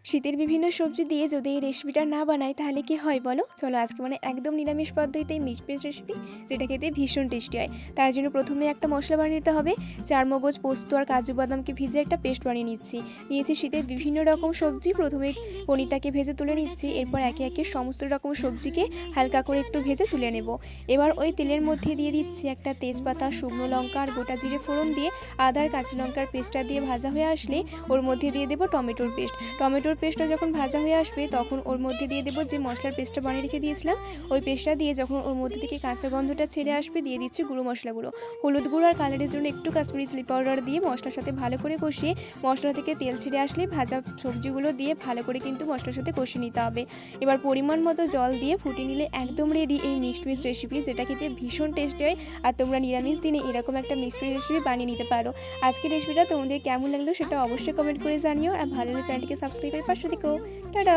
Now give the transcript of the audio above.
শীতের বিভিন্ন সবজি দিয়ে যদি এই রেসিপিটা না বানাই তাহলে কি হয় বলো? চলো আজকে একদম নিরামিষ পদ্ধতিতে মিক্সড ভেজ রেসিপি, যেটা খেতে ভীষণ টেস্টি হয়। তার জন্য প্রথমে একটা মশলা বানিয়ে নিতে হবে। চারমগজ, পোস্ত আর কাজু বাদামকে ভিজে একটা পেস্ট বানিয়ে নিয়েছি শীতের বিভিন্ন রকম সবজি। প্রথমে পনিরটাকে ভেজে তুলে নিচ্ছি, এরপর একে একে সমস্ত রকম সবজিকে হালকা করে একটু ভেজে তুলে নেব। এবার ওই তেলের মধ্যে দিয়ে দিচ্ছি একটা তেজপাতা, শুকনো লঙ্কা আর গোটা জিরে ফোড়ন দিয়ে আদা আর কাঁচা লঙ্কার পেস্টটা দিয়ে ভাজা হয়ে আসলে ওর মধ্যে দিয়ে দেবো টমেটোর পেস্টটা যখন ভাজা হয়ে আসবে তখন ওর মধ্যে দিয়ে দেবো যে মশলার পেস্টটা বানিয়ে রেখে দিয়েছিলাম। ওই পেস্টটা দিয়ে যখন ওর মধ্যে থেকে কাঁচা গন্ধটা ছেড়ে আসবে দিয়ে দিচ্ছি গুঁড়ো মশলাগুলো। হলুদ গুঁড়ো আর কালারের জন্য একটু কাশ্মীরি চিলি পাউডার দিয়ে মশলার সাথে ভালো করে কষিয়ে মশলা থেকে তেল ছেড়ে আসলে ভাজা সবজিগুলো দিয়ে ভালো করে কিন্তু মশলার সাথে কষিয়ে নিতে হবে। এবার পরিমাণ মতো জল দিয়ে ফুটিয়ে নিলে একদম রেডি এই মিক্সড ভেজ রেসিপি, যেটা খেতে ভীষণ টেস্টি হয়। আর তোমরা নিরামিষ দিনে এরকম একটা মিক্সড ভেজ রেসিপি বানিয়ে নিতে পারো। আজকের রেসিপিটা তোমাদের কেমন লাগলো সেটা অবশ্যই কমেন্ট করে জানিও, আর ভালো লাগলে চ্যানেলটিকে সাবস্ক্রাইব করে পাশে থেকো। টাটা।